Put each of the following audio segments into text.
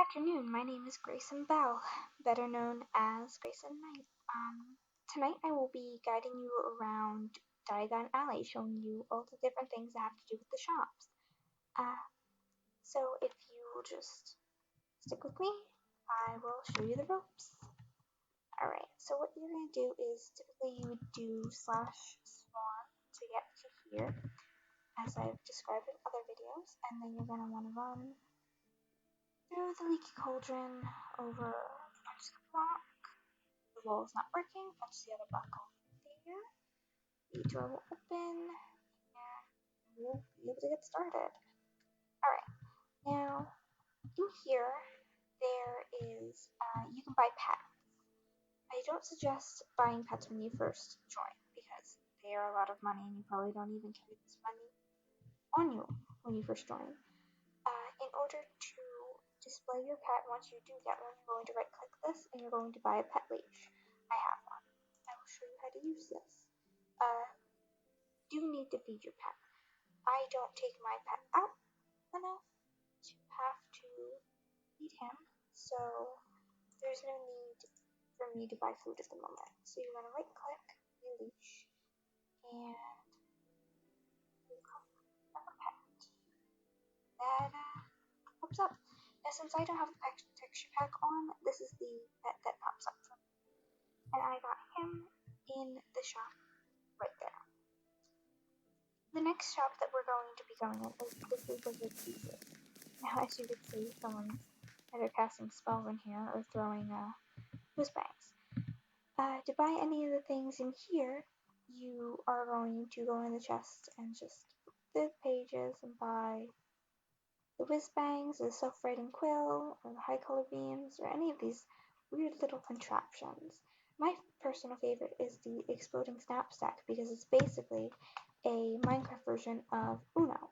Afternoon, my name is Gracen Bell, better known as Gracen Night. Tonight I will be guiding you around Diagon Alley, showing you all the different things that have to do with the shops. Uh, so if you will just stick with me, I will show you the ropes. Alright, so what you're going to do is typically you would do slash swan to get to here, as I've described in other videos, and then you're going to want to run through the leaky cauldron over punch the block. The wall is not working, punch the other block over there. The door will open and we'll be able to get started. Alright, now in here there is, you can buy pets. I don't suggest buying pets when you first join because they are a lot of money and you probably don't even carry this money on you when you first join. In order to display your pet, once you do get one, you're going to right click this and you're going to buy a pet leash. I have one. I will show you how to use this. Do need to feed your pet. I don't take my pet out enough to have to feed him, so there's no need for me to buy food at the moment. So you're going to right click your leash and you click on the pet. That pops up. Now since I don't have the texture pack on, this is the pet that pops up for me. And I got him in the shop right there. The next shop that we're going to be going in is the Wizard Pieces. Now as you can see, someone's either casting spells in here or throwing whiz bangs. To buy any of the things in here, you are going to go in the chest and just flip the pages and buy the whiz bangs, or the self-writing quill, or the high color beams, or any of these weird little contraptions. My personal favorite is the exploding snap stack because it's basically a Minecraft version of Uno.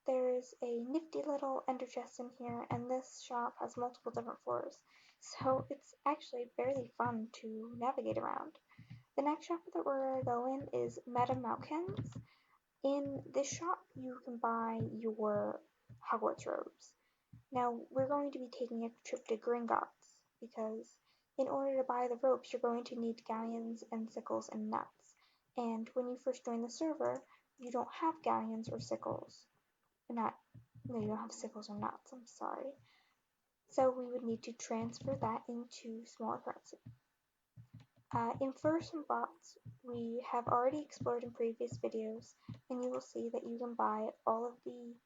There's a nifty little ender chest in here, and this shop has multiple different floors, so it's actually fairly fun to navigate around. The next shop that we're going to is Madame Malkin's. In this shop, you can buy your Hogwarts robes. Now, we're going to be taking a trip to Gringotts, because in order to buy the ropes, you're going to need galleons and sickles and nuts. And when you first join the server, you don't have galleons or sickles. You don't have sickles or nuts, I'm sorry. So we would need to transfer that into smaller currency. In first and bots, we have already explored in previous videos, and you will see that you can buy all of the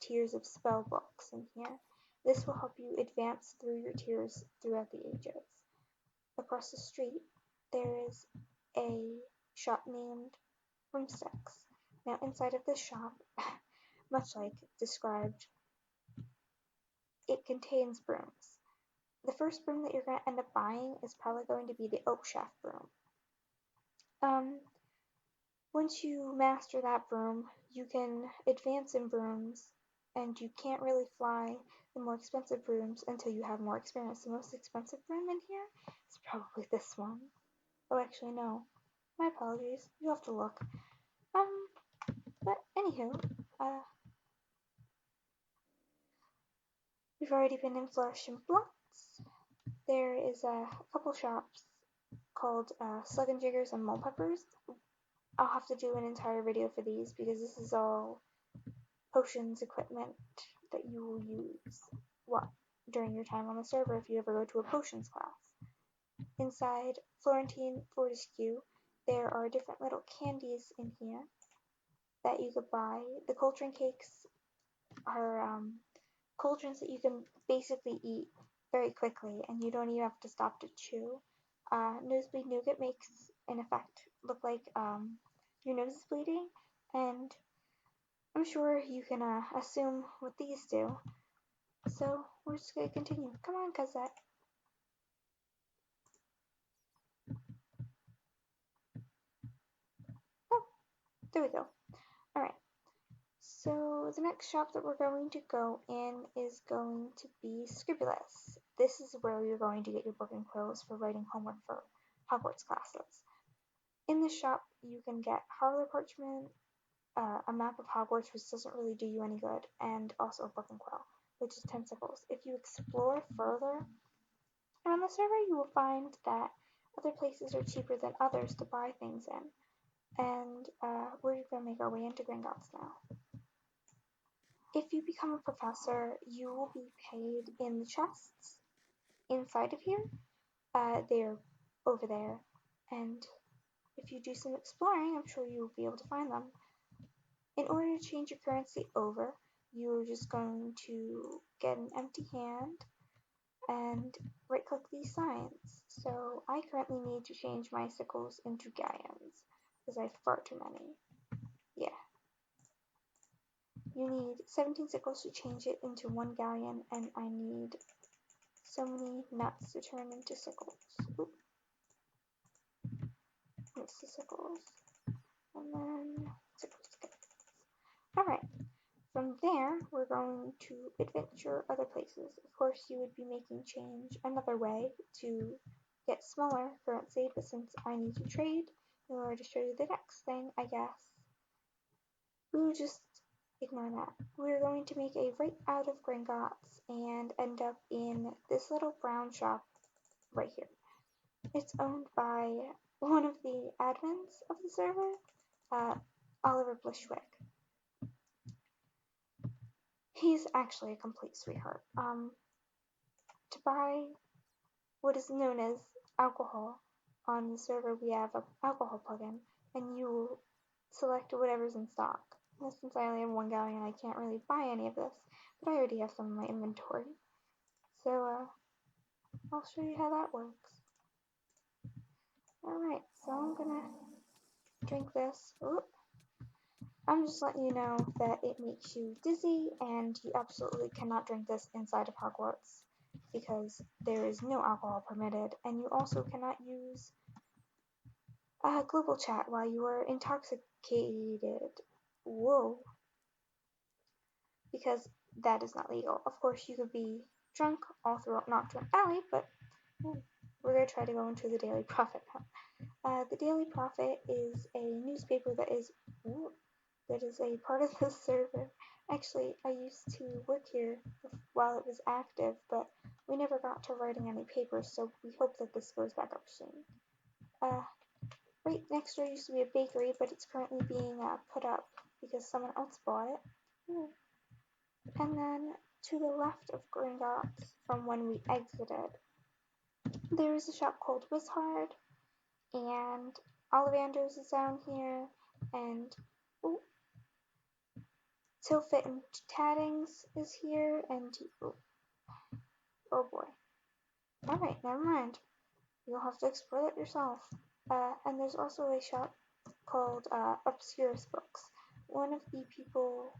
tiers of spell books in here. This will help you advance through your tiers throughout the ages. Across the street, there is a shop named Broomsticks. Now inside of this shop, much like described, it contains brooms. The first broom that you're going to end up buying is probably going to be the oak shaft broom. Once you master that broom, you can advance in brooms, and you can't really fly the more expensive brooms until you have more experience. The most expensive broom in here is probably this one. Oh, actually, no. My apologies. You'll have to look. But anywho, we've already been in Flourish and Blocks. There is a couple shops called Slug and Jiggers and Mole Peppers. I'll have to do an entire video for these because this is all potions equipment that you will use during your time on the server if you ever go to a potions class. Inside Florentine Fortescue, there are different little candies in here that you could buy. The cauldron cakes are cauldrons that you can basically eat very quickly and you don't even have to stop to chew. Nosebleed Nougat makes an effect look like your nose is bleeding, and I'm sure you can assume what these do. So we're just going to continue. Come on, Cosette. Oh, there we go. Alright. So the next shop that we're going to go in is going to be Scribulous. This is where you're going to get your book and quills for writing homework for Hogwarts classes. In this shop, you can get Harler parchment, a map of Hogwarts, which doesn't really do you any good, and also a book and quill, which is 10 sickles. If you explore further on the server, you will find that other places are cheaper than others to buy things in. And we're going to make our way into Gringotts now. If you become a professor, you will be paid in the chests inside of here. They're over there. And if you do some exploring, I'm sure you will be able to find them. In order to change your currency over, you're just going to get an empty hand and right click these signs. So I currently need to change my sickles into galleons because I have far too many. Yeah. You need 17 sickles to change it into 1 galleon, and I need so many nuts to turn into sickles. Oop. Mix the sickles. And then sickles together. Alright. From there, we're going to adventure other places. Of course, you would be making change another way to get smaller currency, but since I need to trade in order to show you the next thing, I guess we will just ignore that. We're going to make a right out of Gringotts and end up in this little brown shop right here. It's owned by one of the admins of the server, Oliver Bushwick. He's actually a complete sweetheart. To buy what is known as alcohol on the server, we have an alcohol plugin, and you will select whatever's in stock. And since I only have 1 galleon, I can't really buy any of this, but I already have some in my inventory. So, I'll show you how that works. Alright, so I'm gonna drink this. Oop. I'm just letting you know that it makes you dizzy, and you absolutely cannot drink this inside of Hogwarts because there is no alcohol permitted, and you also cannot use global chat while you are intoxicated. Whoa. Because that is not legal. Of course, you could be drunk all throughout Knockturn Alley, but we're going to try to go into the Daily Prophet now. The Daily Prophet is a newspaper that is a part of the server. Actually, I used to work here while it was active, but we never got to writing any papers, so we hope that this goes back up soon. Right next door used to be a bakery, but it's currently being put up because someone else bought it. And then to the left of Gringotts, from when we exited, there is a shop called Wizard, and Ollivanders is down here, and Tilfit and Taddings is here, and oh boy. Alright, never mind. You'll have to explore it yourself. And there's also a shop called Obscurus Books. One of the people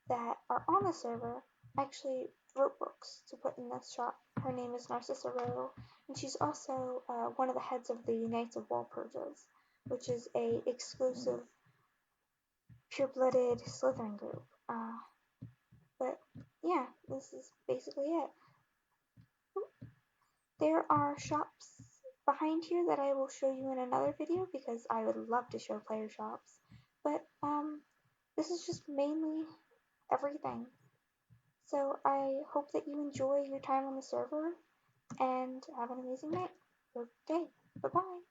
that are on the server actually wrote books to put in this shop. Her name is Narcissa Rowe, and she's also one of the heads of the Knights of Walpurgis, which is a exclusive pure-blooded Slytherin group. But yeah, this is basically it. There are shops behind here that I will show you in another video because I would love to show player shops. But this is just mainly everything. So I hope that you enjoy your time on the server and have an amazing night or day. Bye-bye.